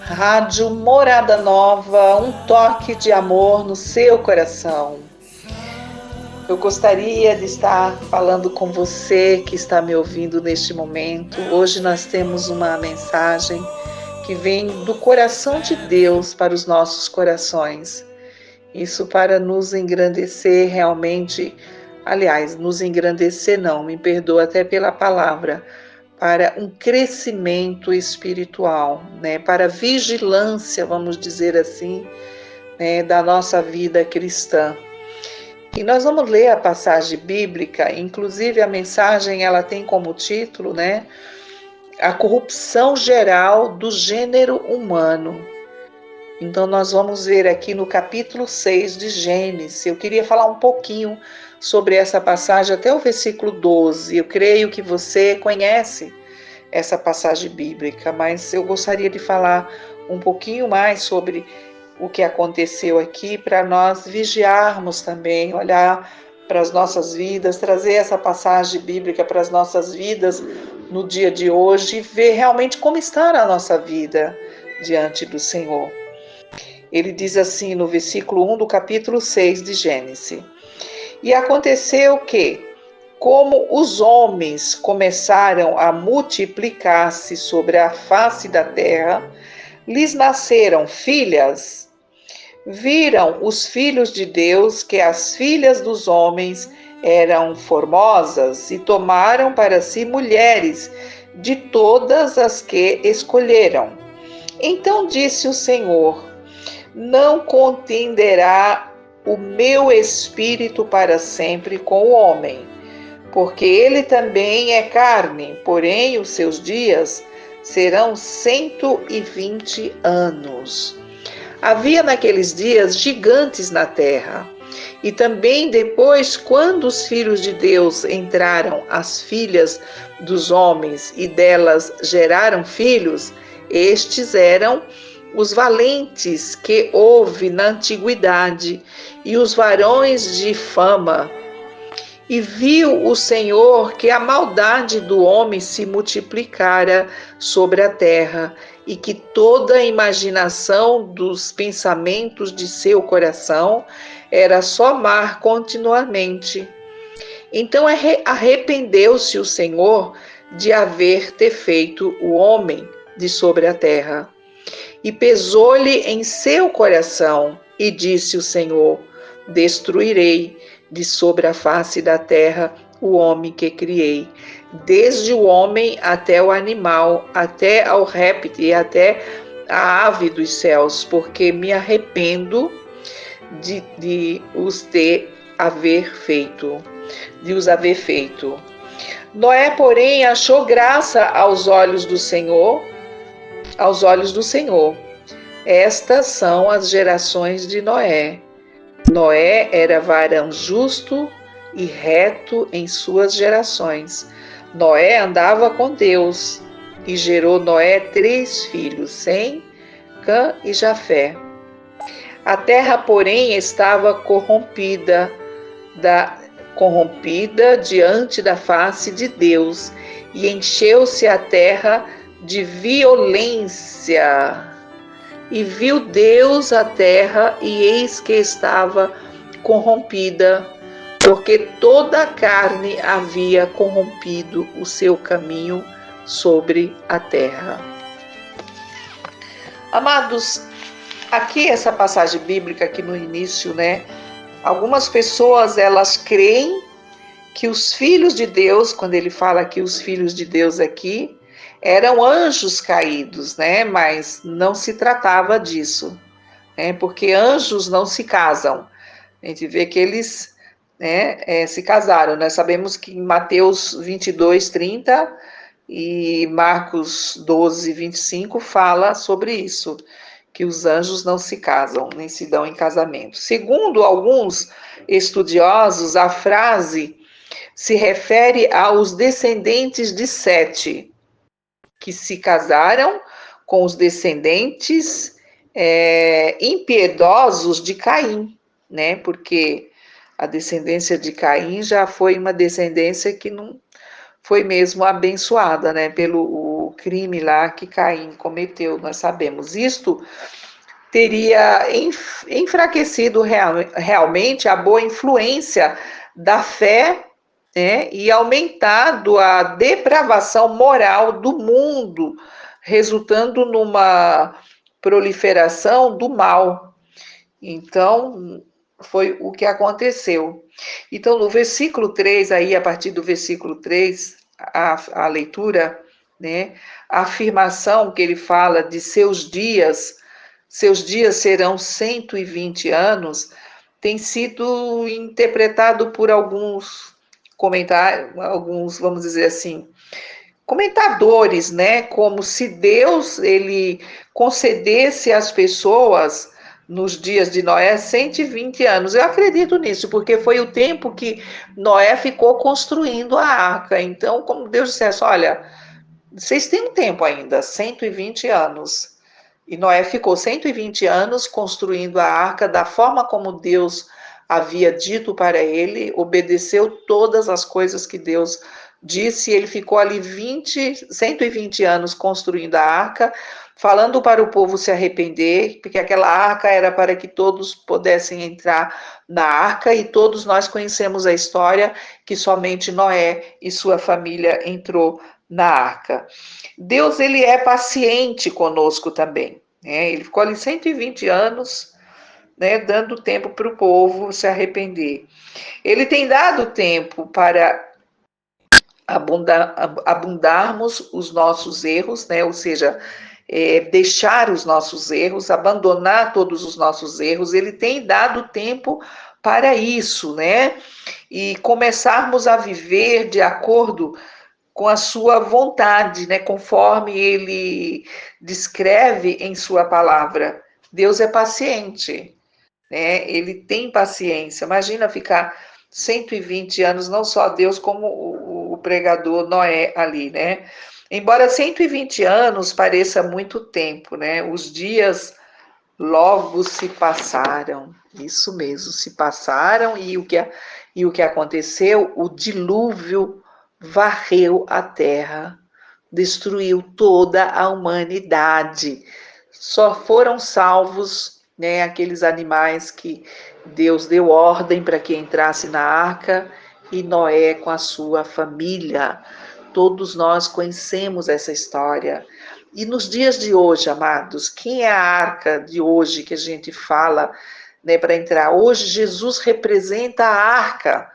Rádio Morada Nova, um toque de amor no seu coração. Eu gostaria de estar falando com você que está me ouvindo neste momento. Hoje nós temos uma mensagem que vem do coração de Deus para os nossos corações. Isso para nos engrandecer realmente, aliás, nos engrandecer não, me perdoa até pela palavra, para um crescimento espiritual, né? Para vigilância, vamos dizer assim, né? Da nossa vida cristã. E nós vamos ler a passagem bíblica, inclusive a mensagem ela tem como título, né? A corrupção geral do gênero humano. Então nós vamos ver aqui no capítulo 6 de Gênesis. Eu queria falar um pouquinho sobre essa passagem até o versículo 12. Eu creio que você conhece essa passagem bíblica, mas eu gostaria de falar um pouquinho mais sobre o que aconteceu aqui para nós vigiarmos também, olhar para as nossas vidas, trazer essa passagem bíblica para as nossas vidas no dia de hoje e ver realmente como está a nossa vida diante do Senhor. Ele diz assim no versículo 1 do capítulo 6 de Gênesis: E aconteceu que, como os homens começaram a multiplicar-se sobre a face da terra, lhes nasceram filhas. Viram os filhos de Deus que as filhas dos homens eram formosas e tomaram para si mulheres de todas as que escolheram. Então disse o Senhor: Não contenderá o meu espírito para sempre com o homem, porque ele também é carne, porém os seus dias serão 120 anos. Havia naqueles dias gigantes na terra, e também depois, quando os filhos de Deus entraram as filhas dos homens e delas geraram filhos, estes eram os valentes que houve na antiguidade e os varões de fama. E viu o Senhor que a maldade do homem se multiplicara sobre a terra, e que toda a imaginação dos pensamentos de seu coração era só mar continuamente. Então arrependeu-se o Senhor de haver ter feito o homem de sobre a terra. E pesou-lhe em seu coração, e disse o Senhor: Destruirei de sobre a face da terra o homem que criei, desde o homem até o animal, até ao réptil e até a ave dos céus, porque me arrependo de os haver feito. Noé, porém, achou graça aos olhos do Senhor. Estas são as gerações de Noé. Noé era varão justo e reto em suas gerações. Noé andava com Deus e gerou Noé 3 filhos, Sem, Cã e Jafé. A terra, porém, estava corrompida diante da face de Deus, e encheu-se a terra de violência. E viu Deus a terra, e eis que estava corrompida, porque toda a carne havia corrompido o seu caminho sobre a terra. Amados, aqui essa passagem bíblica aqui no início, né? Algumas pessoas, elas creem que os filhos de Deus, quando ele fala aqui os filhos de Deus aqui, eram anjos caídos, né? Mas não se tratava disso, né? Porque anjos não se casam. A gente vê que eles, né, se casaram. Nós sabemos que em Mateus 22, 30 e Marcos 12, 25 fala sobre isso, que os anjos não se casam, nem se dão em casamento. Segundo alguns estudiosos, a frase se refere aos descendentes de Sete, que se casaram com os descendentes impiedosos de Caim, né? Porque a descendência de Caim já foi uma descendência que não foi mesmo abençoada, né? Pelo crime lá que Caim cometeu, nós sabemos. Isto teria enfraquecido realmente a boa influência da fé, né, e aumentado a depravação moral do mundo, resultando numa proliferação do mal. Então, foi o que aconteceu. Então, no versículo 3, aí, a partir do versículo 3, a leitura, né, a afirmação que ele fala de seus dias serão 120 anos, tem sido interpretado por alguns comentários, alguns, vamos dizer assim, comentadores, né, como se Deus ele concedesse às pessoas nos dias de Noé 120 anos. Eu acredito nisso, porque foi o tempo que Noé ficou construindo a arca. Então, como Deus dissesse, olha, vocês têm um tempo ainda, 120 anos. E Noé ficou 120 anos construindo a arca da forma como Deus havia dito para ele, obedeceu todas as coisas que Deus disse. Ele ficou ali 120 anos construindo a arca, falando para o povo se arrepender, porque aquela arca era para que todos pudessem entrar na arca, e todos nós conhecemos a história que somente Noé e sua família entrou na arca. Deus ele é paciente conosco também, né? Ele ficou ali 120 anos, né, dando tempo para o povo se arrepender. Ele tem dado tempo para abundarmos os nossos erros, né? Ou seja, deixar os nossos erros, abandonar todos os nossos erros. Ele tem dado tempo para isso, né? E começarmos a viver de acordo com a sua vontade, né? Conforme ele descreve em sua palavra. Deus é paciente, né? Ele tem paciência. Imagina ficar 120 anos, não só Deus, como o pregador Noé ali, né? Embora 120 anos pareça muito tempo, né? Os dias logo se passaram. Isso mesmo, se passaram, e o que aconteceu? O dilúvio varreu a terra, destruiu toda a humanidade. Só foram salvos, né, aqueles animais que Deus deu ordem para que entrasse na arca, e Noé com a sua família. Todos nós conhecemos essa história. E nos dias de hoje, amados, quem é a arca de hoje que a gente fala, né, para entrar? Hoje Jesus representa a arca,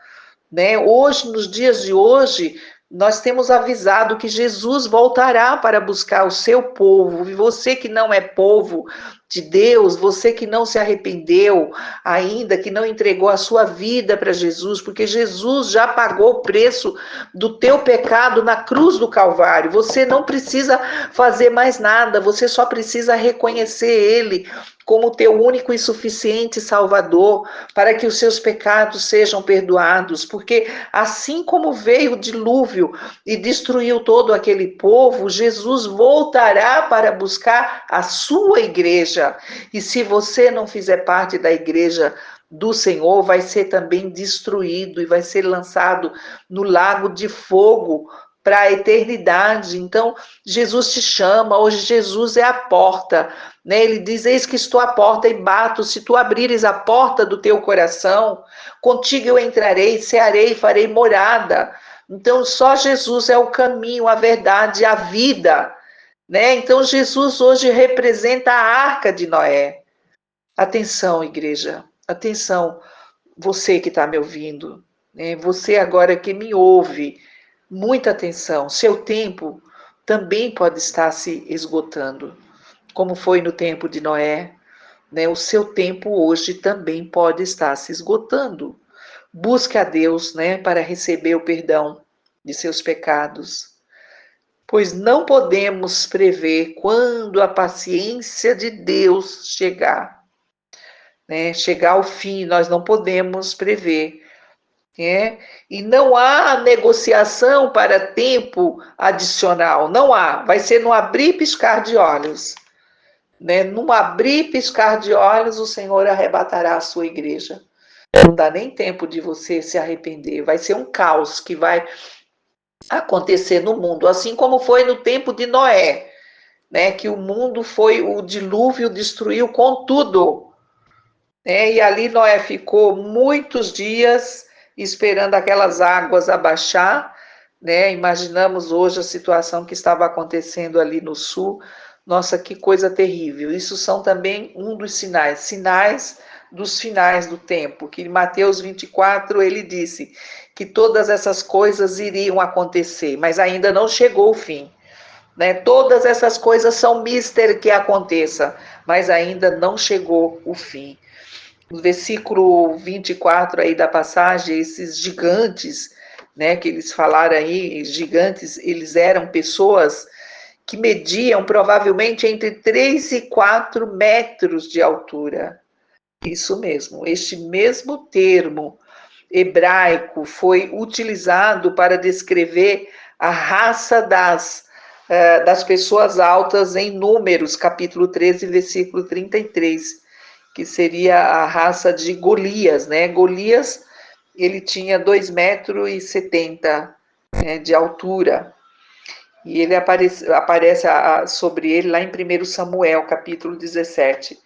né? Hoje, nos dias de hoje, nós temos avisado que Jesus voltará para buscar o seu povo. E você que não é povo de Deus, você que não se arrependeu ainda, que não entregou a sua vida para Jesus, porque Jesus já pagou o preço do teu pecado na cruz do Calvário. Você não precisa fazer mais nada, você só precisa reconhecer Ele como teu único e suficiente Salvador, para que os seus pecados sejam perdoados, porque assim como veio o dilúvio e destruiu todo aquele povo, Jesus voltará para buscar a sua igreja. E se você não fizer parte da igreja do Senhor, vai ser também destruído e vai ser lançado no lago de fogo para a eternidade. Então, Jesus te chama, hoje Jesus é a porta, né? Ele diz, eis que estou à porta e bato, se tu abrires a porta do teu coração, contigo eu entrarei, cearei, farei morada. Então, só Jesus é o caminho, a verdade, a vida, né? Então, Jesus hoje representa a arca de Noé. Atenção, igreja, atenção, você que está me ouvindo, né? Você agora que me ouve, muita atenção, seu tempo também pode estar se esgotando, como foi no tempo de Noé, né? O seu tempo hoje também pode estar se esgotando. Busque a Deus, né, para receber o perdão de seus pecados, pois não podemos prever quando a paciência de Deus chegar, né? Chegar ao fim, nós não podemos prever. E não há negociação para tempo adicional, não há, vai ser no abrir e piscar de olhos, né? Num abrir e piscar de olhos, o Senhor arrebatará a sua igreja. Não dá nem tempo de você se arrepender, vai ser um caos que vai acontecer no mundo, assim como foi no tempo de Noé, né, que o mundo foi, o dilúvio destruiu com tudo, né, e ali Noé ficou muitos dias esperando aquelas águas abaixar, né, imaginamos hoje a situação que estava acontecendo ali no sul, nossa, que coisa terrível, isso são também um dos sinais, sinais dos finais do tempo, que em Mateus 24 ele disse que todas essas coisas iriam acontecer, mas ainda não chegou o fim, né? Todas essas coisas são mister que aconteça, mas ainda não chegou o fim. No versículo 24 aí da passagem, esses gigantes, né, que eles falaram aí, gigantes, eles eram pessoas que mediam provavelmente entre 3 e 4 metros de altura. Isso mesmo, este mesmo termo hebraico foi utilizado para descrever a raça das pessoas altas em Números, capítulo 13, versículo 33, que seria a raça de Golias, né? Golias, ele tinha 2,70 m, né, de altura, e ele aparece sobre ele lá em 1 Samuel, capítulo 17.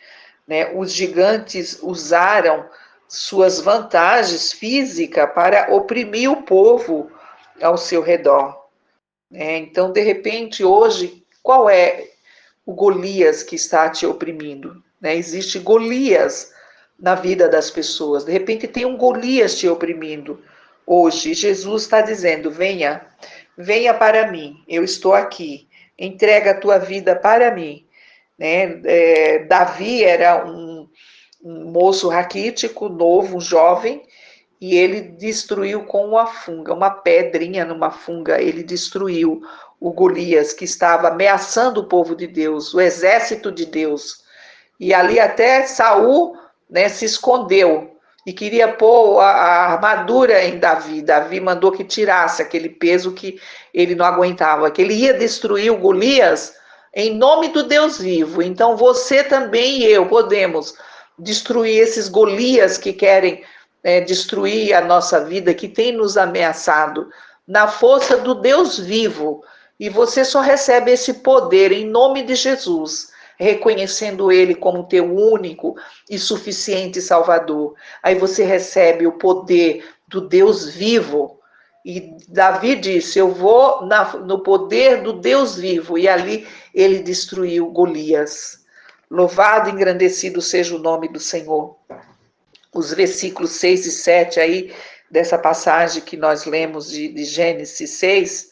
Né? Os gigantes usaram suas vantagens físicas para oprimir o povo ao seu redor. Né? Então, de repente, hoje, qual é o Golias que está te oprimindo? Né? Existe Golias na vida das pessoas. De repente, tem um Golias te oprimindo. Hoje, Jesus está dizendo: venha, venha para mim, eu estou aqui. Entrega a tua vida para mim. Né? Davi era um moço raquítico, novo, um jovem, e ele destruiu com uma funga, uma pedrinha numa funga, ele destruiu o Golias, que estava ameaçando o povo de Deus, o exército de Deus. E ali até Saul, né, se escondeu e queria pôr a armadura em Davi. Davi mandou que tirasse aquele peso que ele não aguentava, que ele ia destruir o Golias em nome do Deus vivo. Então você também e eu podemos destruir esses Golias que querem destruir a nossa vida, que tem nos ameaçado, na força do Deus vivo. E você só recebe esse poder em nome de Jesus, reconhecendo Ele como teu único e suficiente Salvador. Aí você recebe o poder do Deus vivo. E Davi disse: eu vou no poder do Deus vivo. E ali ele destruiu Golias. Louvado e engrandecido seja o nome do Senhor. Os versículos 6 e 7 aí, dessa passagem que nós lemos de Gênesis 6,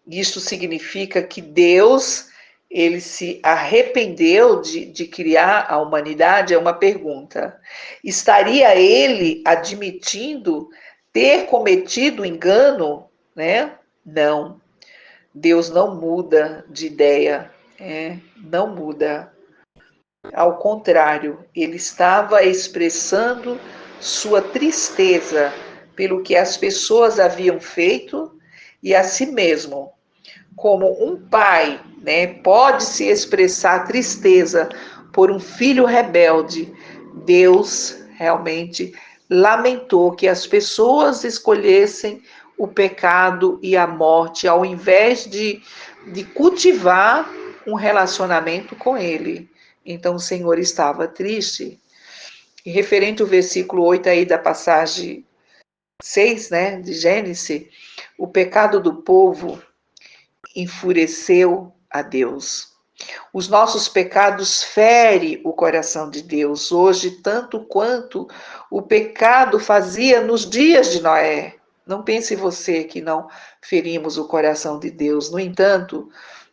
isso significa que Deus, ele se arrependeu de criar a humanidade. É uma pergunta. Estaria ele admitindo ter cometido engano, né? Não. Deus não muda de ideia, não muda. Ao contrário, ele estava expressando sua tristeza pelo que as pessoas haviam feito e a si mesmo. Como um pai, né, pode se expressar tristeza por um filho rebelde, Deus realmente lamentou que as pessoas escolhessem o pecado e a morte ao invés de cultivar um relacionamento com ele. Então o Senhor estava triste. E referente ao versículo 8 aí da passagem 6, né, de Gênesis, o pecado do povo enfureceu a Deus. Os nossos pecados ferem o coração de Deus hoje, tanto quanto o pecado fazia nos dias de Noé. Não pense você que não ferimos o coração de Deus. No entanto,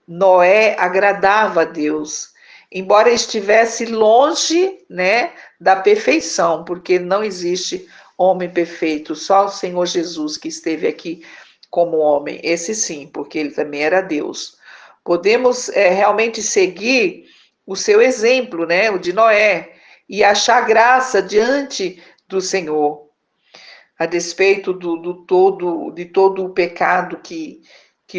Noé agradava a Deus, embora estivesse longe, né, da perfeição, porque não existe homem perfeito, só o Senhor Jesus que esteve aqui como homem, esse sim, porque ele também era Deus. Podemos realmente seguir o seu exemplo, né, o de Noé, e achar graça diante do Senhor, a despeito de todo o pecado que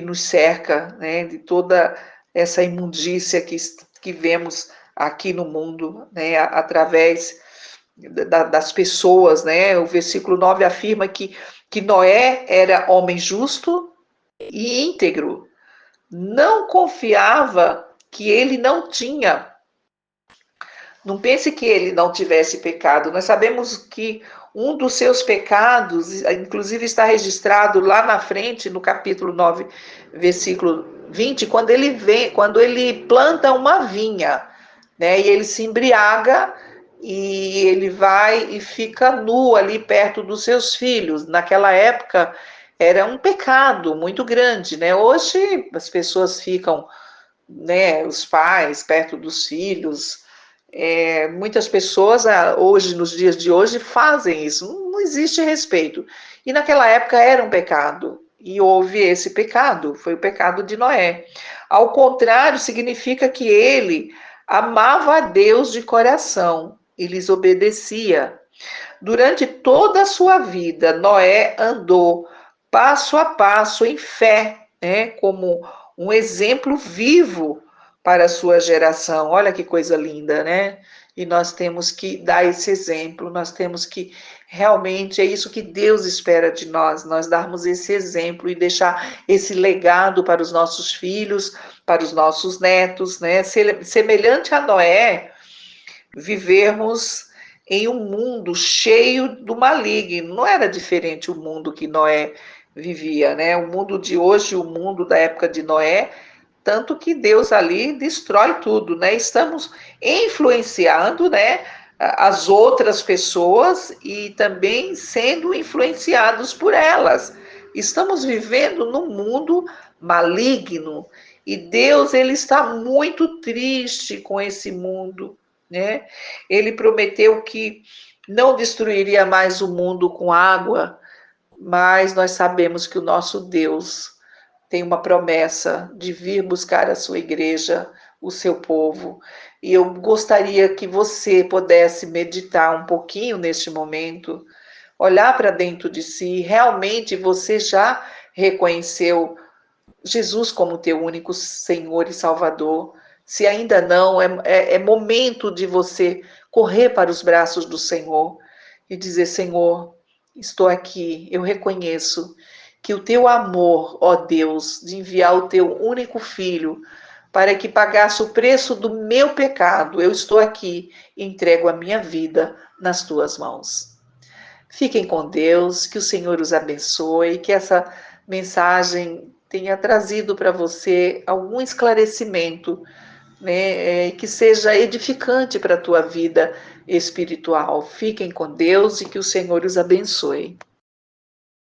nos cerca, né, de toda essa imundícia que vemos aqui no mundo, né, através das pessoas, né? O versículo 9 afirma que Noé era homem justo, e íntegro. Não confiava que ele não tinha. Não pense que ele não tivesse pecado. Nós sabemos que um dos seus pecados, inclusive está registrado lá na frente, no capítulo 9, versículo 20, quando ele planta uma vinha, né? E ele se embriaga e ele vai e fica nu ali perto dos seus filhos. Naquela época era um pecado muito grande, né? Hoje as pessoas ficam, né, os pais perto dos filhos. Muitas pessoas hoje, nos dias de hoje, fazem isso. Não existe respeito. E naquela época era um pecado. E houve esse pecado, foi o pecado de Noé. Ao contrário, significa que ele amava a Deus de coração e lhes obedecia. Durante toda a sua vida, Noé andou passo a passo em fé, né, como um exemplo vivo para a sua geração. Olha que coisa linda, né? E nós temos que dar esse exemplo, nós temos que realmente, é isso que Deus espera de nós darmos esse exemplo e deixar esse legado para os nossos filhos, para os nossos netos, né? Semelhante a Noé, vivermos em um mundo cheio do maligno. Não era diferente o mundo que Noé vivia, né? O mundo de hoje, o mundo da época de Noé, tanto que Deus ali destrói tudo, né? Estamos influenciando, né, as outras pessoas e também sendo influenciados por elas. Estamos vivendo num mundo maligno e Deus, ele está muito triste com esse mundo, né? Ele prometeu que não destruiria mais o mundo com água, mas nós sabemos que o nosso Deus tem uma promessa de vir buscar a sua igreja, o seu povo. E eu gostaria que você pudesse meditar um pouquinho neste momento, olhar para dentro de si, realmente você já reconheceu Jesus como teu único Senhor e Salvador. Se ainda não, é momento de você correr para os braços do Senhor e dizer: Senhor, estou aqui, eu reconheço que o teu amor, ó Deus, de enviar o teu único filho para que pagasse o preço do meu pecado, eu estou aqui e entrego a minha vida nas tuas mãos. Fiquem com Deus, que o Senhor os abençoe, que essa mensagem tenha trazido para você algum esclarecimento, né, que seja edificante para a tua vida espiritual. Fiquem com Deus e que o Senhor os abençoe.